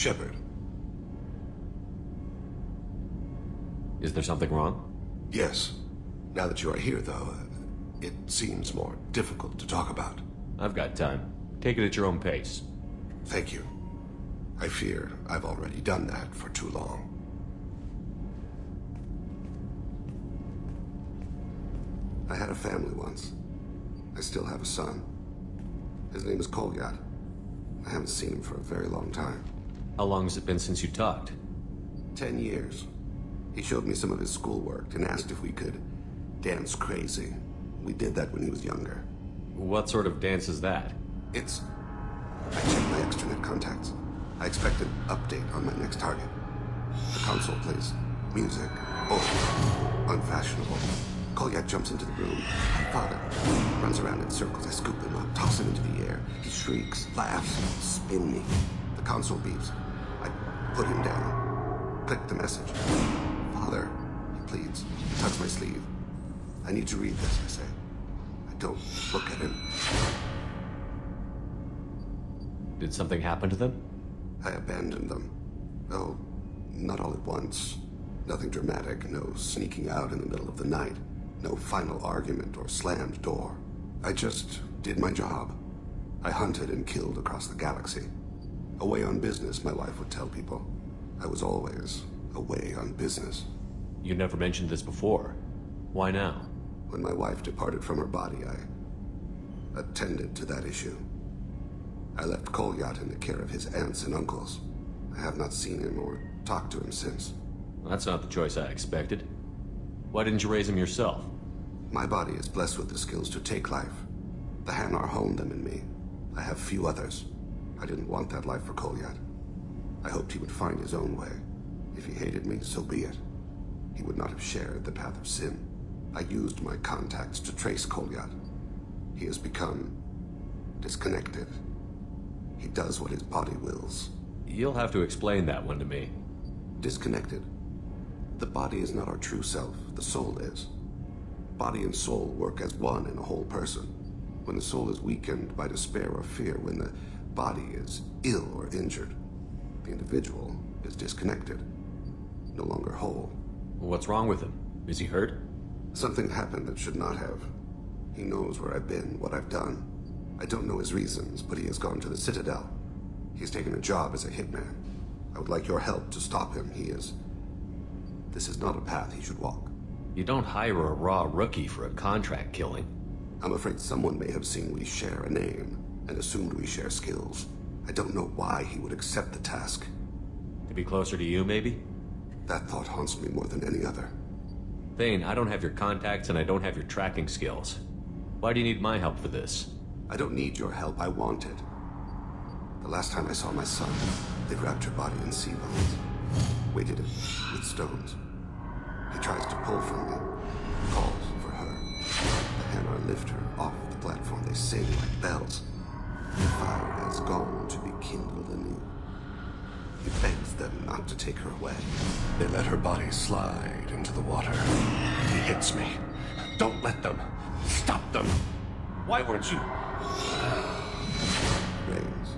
Shepard. Is there something wrong? Yes. Now that you are here, though, it seems more difficult to talk about. I've got time. Take it at your own pace. Thank you. I fear I've already done that for too long. I had a family once. I still have a son. His name is Kolyat. I haven't seen him for a very long time. How long has it been since you talked? 10 years. He showed me some of his schoolwork and asked if we could dance crazy. We did that when he was younger. What sort of dance is that? I checked my extranet contacts. I expect an update on my next target. The console plays music. Oh, unfashionable. Kolyat jumps into the room. My father runs around in circles. I scoop him up, toss him into the air. He shrieks, laughs, spin me. The console beeps. I put him down. Click the message. Father, he pleads. He tugs my sleeve. I need to read this, I say. I don't look at him. Did something happen to them? I abandoned them. Oh, not all at once. Nothing dramatic, no sneaking out in the middle of the night. No final argument or slammed door. I just did my job. I hunted and killed across the galaxy. Away on business, my wife would tell people. I was always away on business. You never mentioned this before. Why now? When my wife departed from her body, I attended to that issue. I left Kolyat in the care of his aunts and uncles. I have not seen him or talked to him since. That's not the choice I expected. Why didn't you raise him yourself? My body is blessed with the skills to take life. The Hanar honed them in me. I have few others. I didn't want that life for Kolyat. I hoped he would find his own way. If he hated me, so be it. He would not have shared the path of sin. I used my contacts to trace Kolyat. He has become disconnected. He does what his body wills. You'll have to explain that one to me. Disconnected. The body is not our true self, the soul is. Body and soul work as one in a whole person. When the soul is weakened by despair or fear, when the body is ill or injured, the individual is disconnected, no longer whole. What's wrong with him? Is he hurt? Something happened that should not have. He knows where I've been, what I've done. I don't know his reasons, but he has gone to the Citadel. He's taken a job as a hitman. I would like your help to stop him. This is not a path he should walk. You don't hire a raw rookie for a contract killing. I'm afraid someone may have seen we share a name and assumed we share skills. I don't know why he would accept the task. To be closer to you, maybe? That thought haunts me more than any other. Thane, I don't have your contacts and I don't have your tracking skills. Why do you need my help for this? I don't need your help. I want it. The last time I saw my son, they wrapped her body in sea bones, weighted it with stones. He tries to pull from me, calls for her. The Hanar lift her off the platform. They sing like bells. The fire has gone to be kindled anew. He begs them not to take her away. They let her body slide into the water. He hits me. Don't let them. Stop them. Why weren't you? Rains.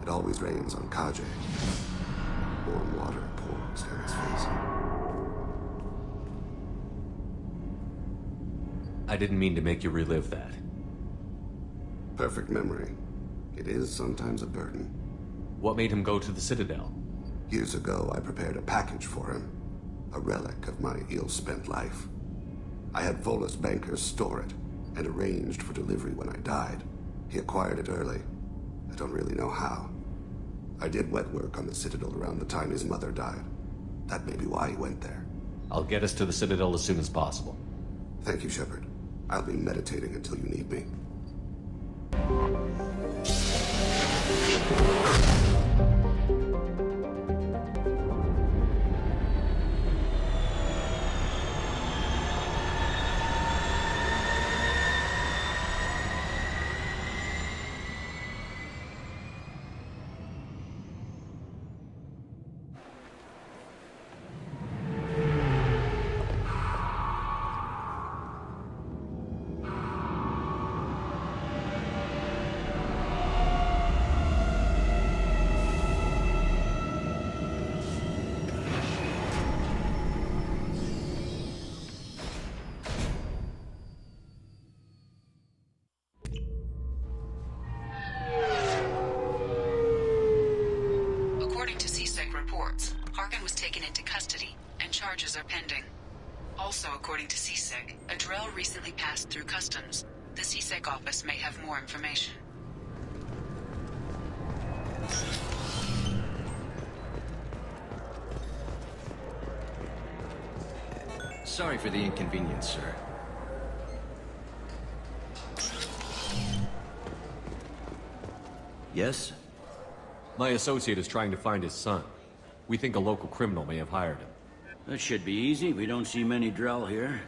It always rains on Kaje. Warm water pours down his face. I didn't mean to make you relive that. Perfect memory. It is sometimes a burden. What made him go to the Citadel? Years ago, I prepared a package for him. A relic of my ill-spent life. I had Volus bankers store it, and arranged for delivery when I died. He acquired it early. I don't really know how. I did wet work on the Citadel around the time his mother died. That may be why he went there. I'll get us to the Citadel as soon as possible. Thank you, Shepard. I'll be meditating until you need me. was taken into custody, and charges are pending. Also, according to CSEC, a drill recently passed through customs. The CSEC office may have more information. Sorry for the inconvenience, sir. Yes? My associate is trying to find his son. We think a local criminal may have hired him. That should be easy. We don't see many Drell here.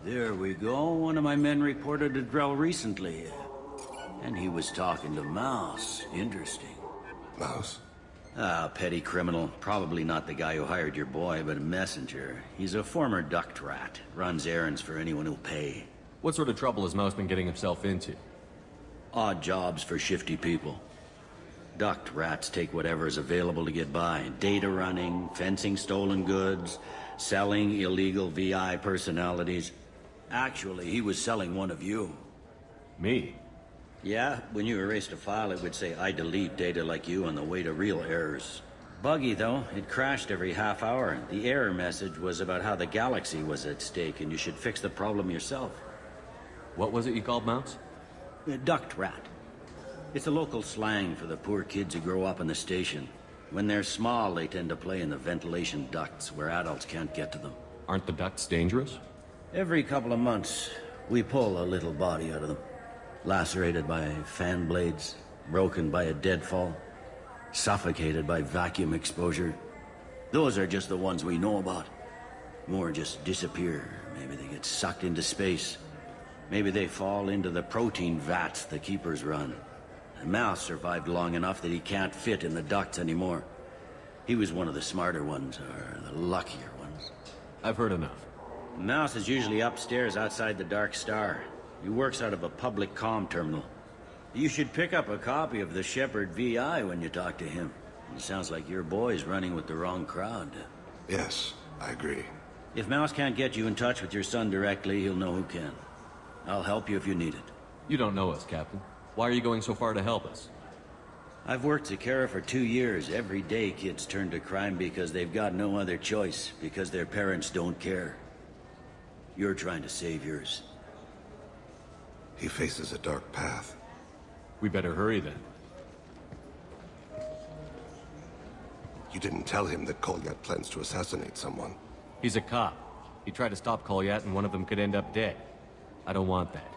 There we go. One of my men reported a Drell recently. And he was talking to Mouse. Interesting. Mouse? Ah, petty criminal. Probably not the guy who hired your boy, but a messenger. He's a former duct rat. Runs errands for anyone who'll pay. What sort of trouble has Mouse been getting himself into? Odd jobs for shifty people. Duct rats take whatever is available to get by. Data running, fencing stolen goods, selling illegal VI personalities. Actually, he was selling one of you. Me? Yeah, when you erased a file, it would say, I delete data like you on the way to real errors. Buggy, though. It crashed every half hour. The error message was about how the galaxy was at stake, and you should fix the problem yourself. What was it you called Mouse? A duct rat. It's a local slang for the poor kids who grow up in the station. When they're small, they tend to play in the ventilation ducts where adults can't get to them. Aren't the ducts dangerous? Every couple of months, we pull a little body out of them. Lacerated by fan blades, broken by a deadfall, suffocated by vacuum exposure. Those are just the ones we know about. More just disappear. Maybe they get sucked into space. Maybe they fall into the protein vats the keepers run. The Mouse survived long enough that he can't fit in the ducts anymore. He was one of the smarter ones, or the luckier ones. I've heard enough. Mouse is usually upstairs outside the Dark Star. He works out of a public comm terminal. You should pick up a copy of the Shepherd VI when you talk to him. It sounds like your boy's running with the wrong crowd. Yes, I agree. If Mouse can't get you in touch with your son directly, he'll know who can. I'll help you if you need it. You don't know us, Captain. Why are you going so far to help us? I've worked Zakera for 2 years. Every day kids turn to crime because they've got no other choice, because their parents don't care. You're trying to save yours. He faces a dark path. We better hurry then. You didn't tell him that Kolyat plans to assassinate someone. He's a cop. He tried to stop Kolyat and one of them could end up dead. I don't want that.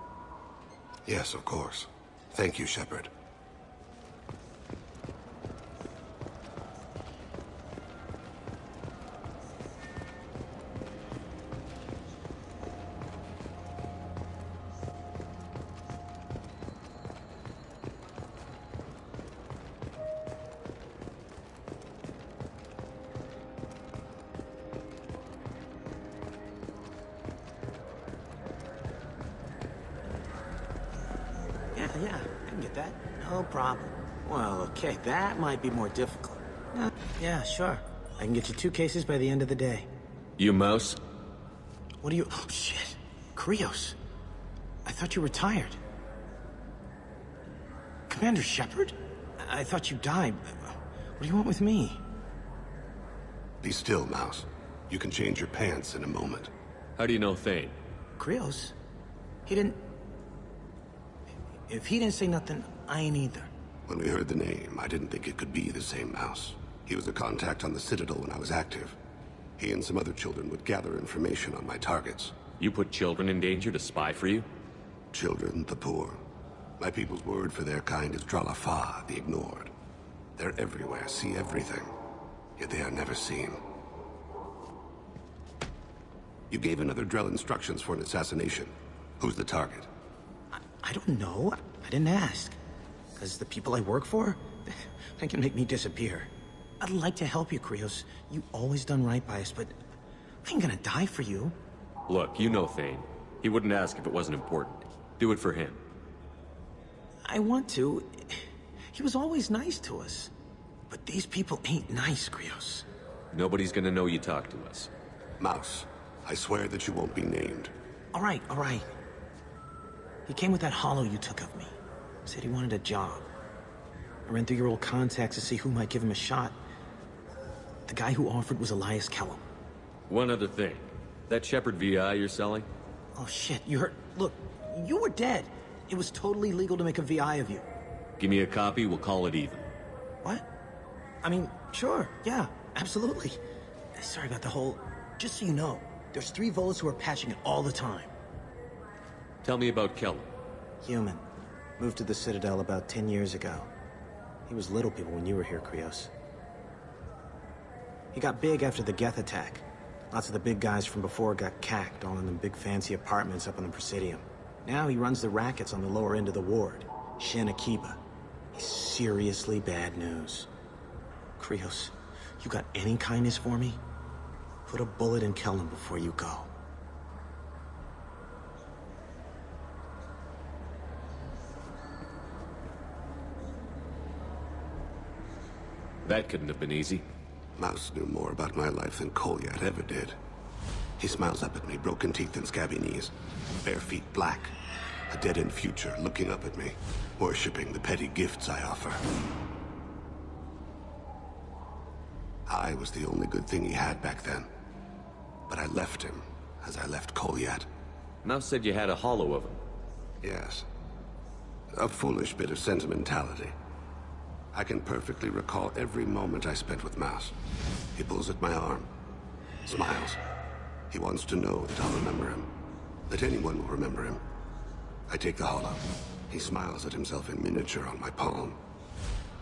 Yes, of course. Thank you, Shepard. Yeah, I can get that. No problem. Well, okay, that might be more difficult. Yeah, sure. I can get you 2 cases by the end of the day. You Mouse? What are you... Oh, shit. Krios. I thought you retired. Commander Shepard? I thought you died. What do you want with me? Be still, Mouse. You can change your pants in a moment. How do you know Thane? Krios? He didn't... If he didn't say nothing, I ain't either. When we heard the name, I didn't think it could be the same Mouse. He was a contact on the Citadel when I was active. He and some other children would gather information on my targets. You put children in danger to spy for you? Children, the poor. My people's word for their kind is Dralafa, the ignored. They're everywhere, see everything. Yet they are never seen. You gave another Drell instructions for an assassination. Who's the target? I don't know. I didn't ask. Because the people I work for, they can make me disappear. I'd like to help you, Krios. You always done right by us, but I ain't gonna die for you. Look, you know Thane. He wouldn't ask if it wasn't important. Do it for him. I want to. He was always nice to us. But these people ain't nice, Krios. Nobody's gonna know you talked to us. Mouse, I swear that you won't be named. All right, all right. He came with that hollow you took of me. Said he wanted a job. I ran through your old contacts to see who might give him a shot. The guy who offered was Elias Kellum. One other thing. That Shepherd VI you're selling? Oh shit, you heard? Look, you were dead. It was totally legal to make a VI of you. Give me a copy, we'll call it even. What? I mean, sure, yeah, absolutely. Sorry about the whole... Just so you know, there's 3 Volus who are patching it all the time. Tell me about Kellum. Human. Moved to the Citadel about 10 years ago. He was little people when you were here, Krios. He got big after the Geth attack. Lots of the big guys from before got cacked, all in them big fancy apartments up on the Presidium. Now he runs the rackets on the lower end of the ward. Shin Akiba. He's seriously bad news. Krios, you got any kindness for me? Put a bullet in Kellum before you go. That couldn't have been easy. Mouse knew more about my life than Kolyat ever did. He smiles up at me, broken teeth and scabby knees. Bare feet black. A dead-end future looking up at me, worshipping the petty gifts I offer. I was the only good thing he had back then. But I left him, as I left Kolyat. Mouse said you had a hollow of him. Yes. A foolish bit of sentimentality. I can perfectly recall every moment I spent with Mouse. He pulls at my arm. Smiles. He wants to know that I'll remember him. That anyone will remember him. I take the hollow. He smiles at himself in miniature on my palm.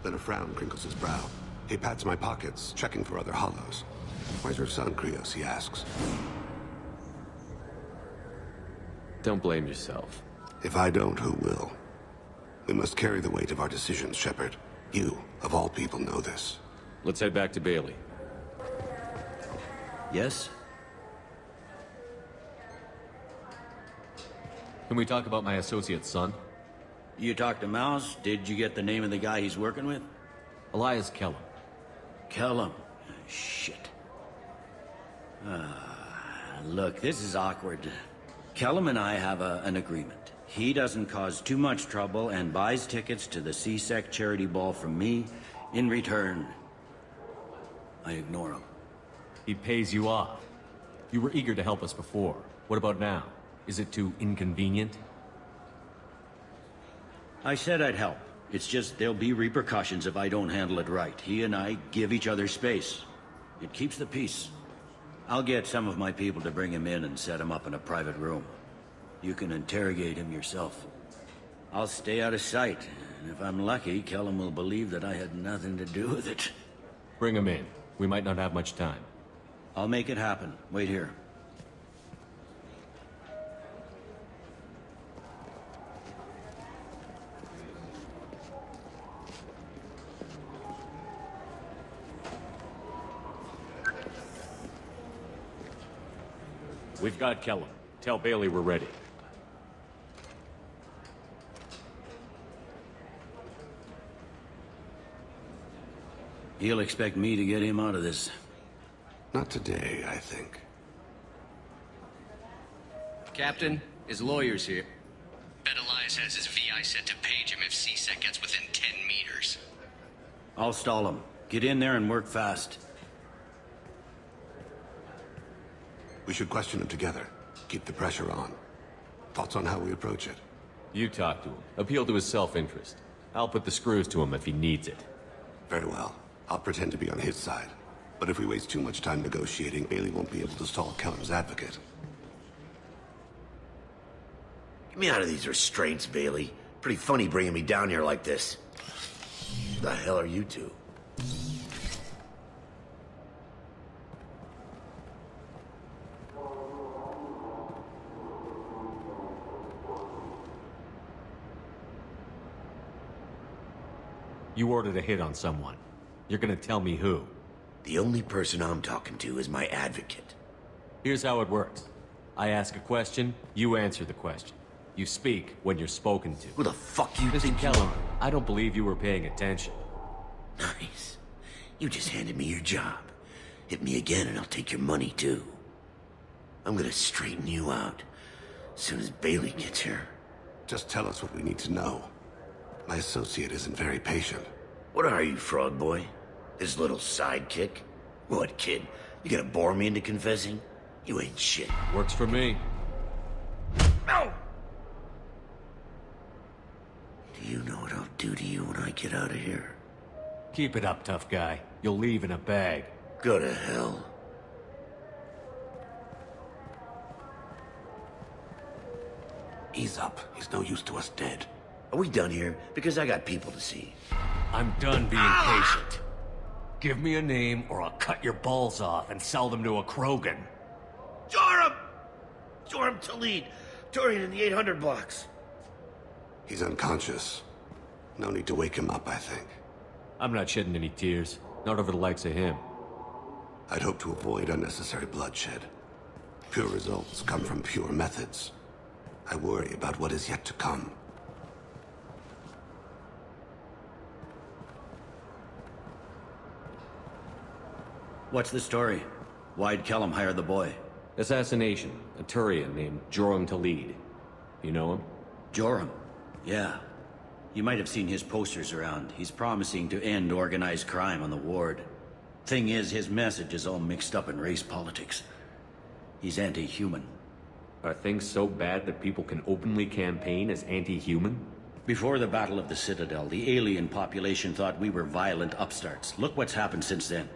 Then a frown crinkles his brow. He pats my pockets, checking for other hollows. Where's your son, Krios? He asks. Don't blame yourself. If I don't, who will? We must carry the weight of our decisions, Shepard. You, of all people, know this. Let's head back to Bailey. Yes? Can we talk about my associate's son? You talked to Mouse? Did you get the name of the guy he's working with? Elias Kellum. Kellum. Shit. Look, this is awkward. Kellum and I have an agreement. He doesn't cause too much trouble and buys tickets to the C-Sec charity ball from me. In return, I ignore him. He pays you off. You were eager to help us before. What about now? Is it too inconvenient? I said I'd help. It's just there'll be repercussions if I don't handle it right. He and I give each other space. It keeps the peace. I'll get some of my people to bring him in and set him up in a private room. You can interrogate him yourself. I'll stay out of sight, and if I'm lucky, Kellum will believe that I had nothing to do with it. Bring him in. We might not have much time. I'll make it happen. Wait here. We've got Kellum. Tell Bailey we're ready. He'll expect me to get him out of this. Not today, I think. Captain, his lawyer's here. Bet Elias has his VI set to page him if C-Sec gets within 10 meters. I'll stall him. Get in there and work fast. We should question him together. Keep the pressure on. Thoughts on how we approach it? You talk to him. Appeal to his self-interest. I'll put the screws to him if he needs it. Very well. I'll pretend to be on his side. But if we waste too much time negotiating, Bailey won't be able to stall Kellum's advocate. Get me out of these restraints, Bailey. Pretty funny bringing me down here like this. The hell are you two? You ordered a hit on someone. You're gonna tell me who. The only person I'm talking to is my advocate. Here's how it works. I ask a question, you answer the question. You speak when you're spoken to. Who the fuck you Mr. think you Kellum, are? I don't believe you were paying attention. Nice. You just handed me your job. Hit me again and I'll take your money too. I'm gonna straighten you out as soon as Bailey gets here. Just tell us what we need to know. My associate isn't very patient. What are you, frog boy? His little sidekick? What, kid? You gonna bore me into confessing? You ain't shit. Works for me. No! Do you know what I'll do to you when I get out of here? Keep it up, tough guy. You'll leave in a bag. Go to hell. Ease up. He's no use to us dead. Are we done here? Because I got people to see. I'm done being patient. Give me a name or I'll cut your balls off and sell them to a Krogan. Joram! Joram Talid. Turian in the 800 blocks. He's unconscious. No need to wake him up, I think. I'm not shedding any tears. Not over the likes of him. I'd hope to avoid unnecessary bloodshed. Pure results come from pure methods. I worry about what is yet to come. What's the story? Why'd Kellum hire the boy? Assassination. A Turian named Joram Talid. You know him? Joram? Yeah. You might have seen his posters around. He's promising to end organized crime on the ward. Thing is, his message is all mixed up in race politics. He's anti-human. Are things so bad that people can openly campaign as anti-human? Before the Battle of the Citadel, the alien population thought we were violent upstarts. Look what's happened since then.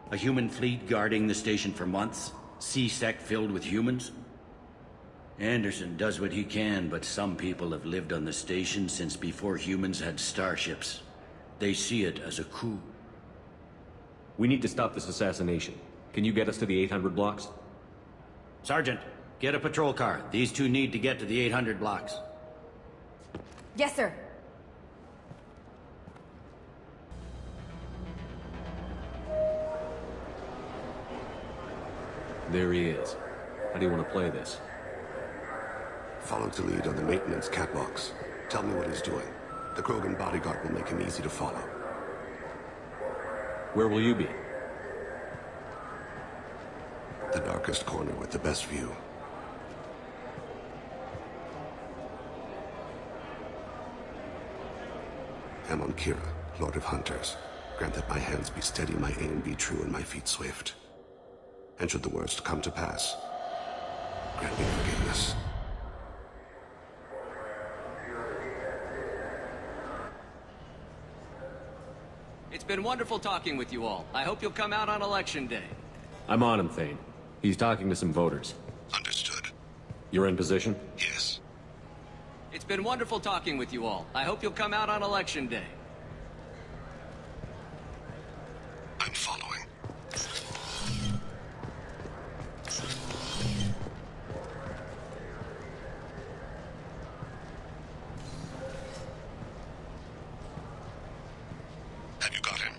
A human fleet guarding the station for months. C-Sec filled with humans. Anderson does what he can, but some people have lived on the station since before humans had starships. They see it as a coup. We need to stop this assassination. Can you get us to the 800 blocks? Sergeant, get a patrol car. These two need to get to the 800 blocks. Yes, sir. There he is. How do you want to play this? Follow to lead on the maintenance catwalks. Tell me what he's doing. The Krogan bodyguard will make him easy to follow. Where will you be? The darkest corner with the best view. Amon Kira, Lord of Hunters. Grant that my hands be steady, my aim be true, and my feet swift. And should the worst come to pass, grant me forgiveness. It's been wonderful talking with you all. I hope you'll come out on Election Day. I'm on him, Thane. He's talking to some voters. Understood. You're in position? Yes. It's been wonderful talking with you all. I hope you'll come out on Election Day. I'm following. Have you got him?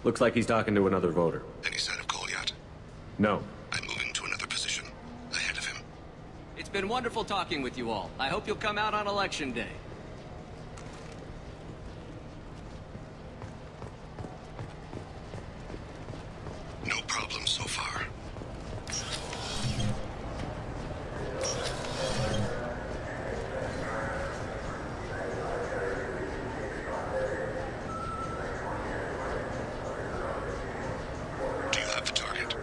Looks like he's talking to another voter. Any sign of Goliath? No. I'm moving to another position. Ahead of him. It's been wonderful talking with you all. I hope you'll come out on Election Day. No problem so far. Do you have the target?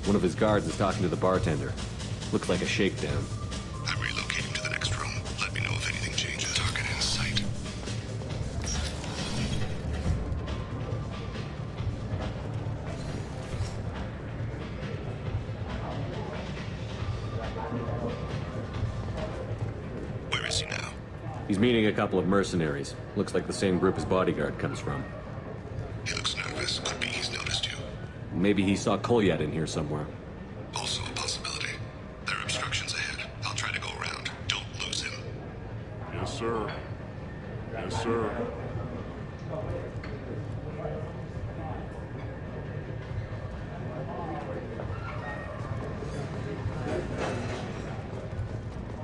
One of his guards is talking to the bartender. Looks like a shakedown. I'm relocating to the next room. Let me know if anything changes. Target in sight. Where is he now? He's meeting a couple of mercenaries. Looks like the same group his bodyguard comes from. He looks nervous. Could be he's noticed you. Maybe he saw Kolyat in here somewhere. Also a possibility. There are obstructions ahead. I'll try to go around. Don't lose him. Yes, sir. Yes, sir.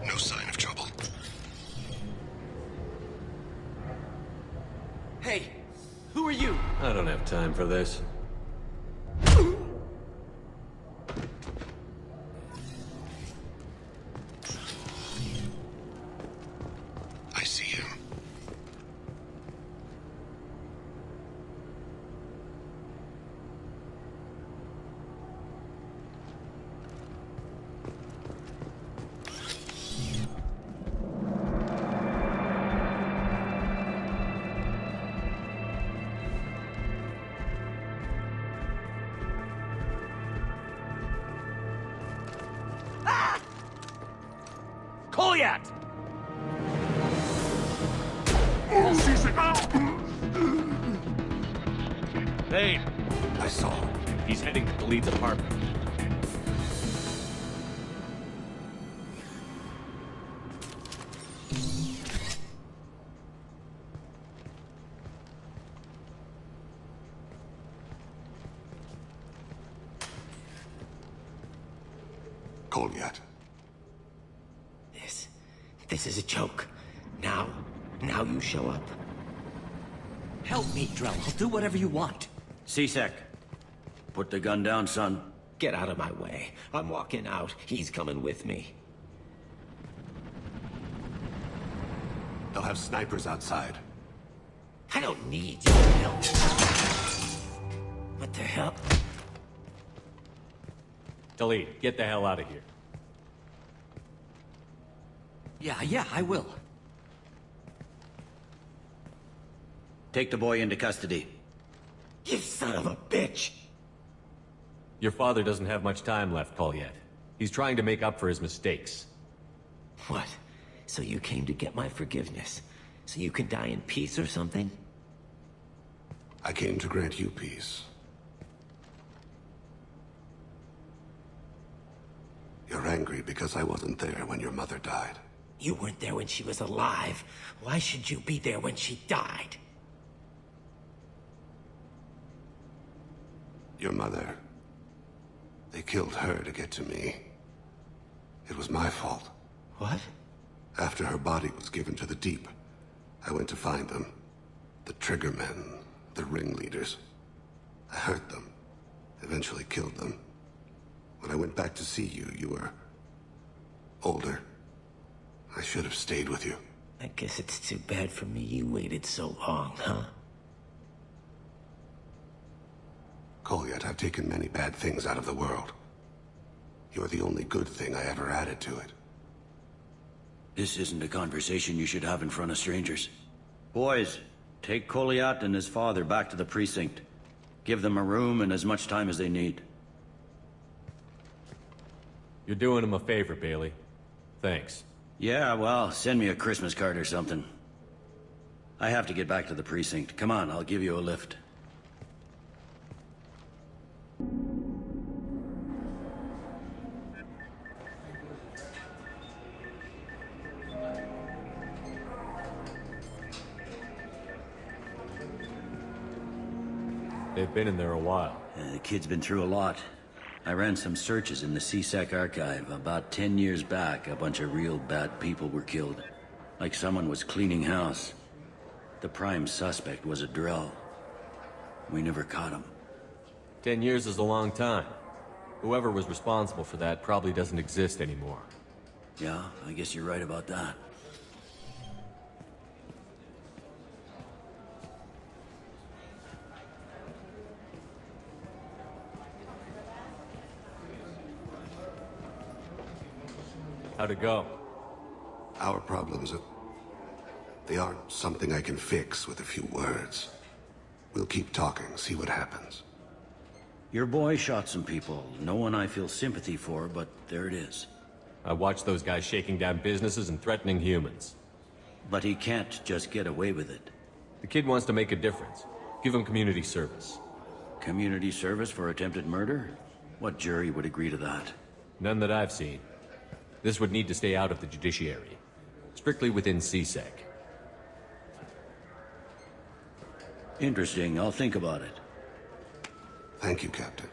No sign of trouble. Hey, who are you? I don't have time for this. I see him. Kolyat! Thane! I saw him. He's heading to Khalid's apartment. Kolyat. This is a joke. Now you show up. Help me, Drell. I'll do whatever you want. C-Sec, put the gun down, son. Get out of my way. I'm walking out. He's coming with me. They'll have snipers outside. I don't need your help. What the hell? Khalid, get the hell out of here. Yeah, I will. Take the boy into custody. You son of a bitch! Your father doesn't have much time left, Kolyat. He's trying to make up for his mistakes. What? So you came to get my forgiveness? So you can die in peace or something? I came to grant you peace. You're angry because I wasn't there when your mother died. You weren't there when she was alive. Why should you be there when she died? Your mother. They killed her to get to me. It was my fault. What? After her body was given to the deep, I went to find them. The triggermen, the ringleaders. I hurt them. Eventually killed them. When I went back to see you, you were older. I should have stayed with you. I guess it's too bad for me you waited so long, huh? Kolyat, I've taken many bad things out of the world. You're the only good thing I ever added to it. This isn't a conversation you should have in front of strangers. Boys, take Kolyat and his father back to the precinct. Give them a room and as much time as they need. You're doing him a favor, Bailey. Thanks. Yeah, well, send me a Christmas card or something. I have to get back to the precinct. Come on, I'll give you a lift. They've been in there a while. The kid's been through a lot. I ran some searches in the C-Sec archive. About 10 years back, a bunch of real bad people were killed. Like someone was cleaning house. The prime suspect was a Drell. We never caught him. 10 years is a long time. Whoever was responsible for that probably doesn't exist anymore. Yeah, I guess you're right about that. How'd it go? Our problems they aren't something I can fix with a few words. We'll keep talking, see what happens. Your boy shot some people. No one I feel sympathy for, but there it is. I watched those guys shaking down businesses and threatening humans. But he can't just get away with it. The kid wants to make a difference. Give him community service. Community service for attempted murder? What jury would agree to that? None that I've seen. This would need to stay out of the judiciary. Strictly within CSEC. Interesting. I'll think about it. Thank you, Captain.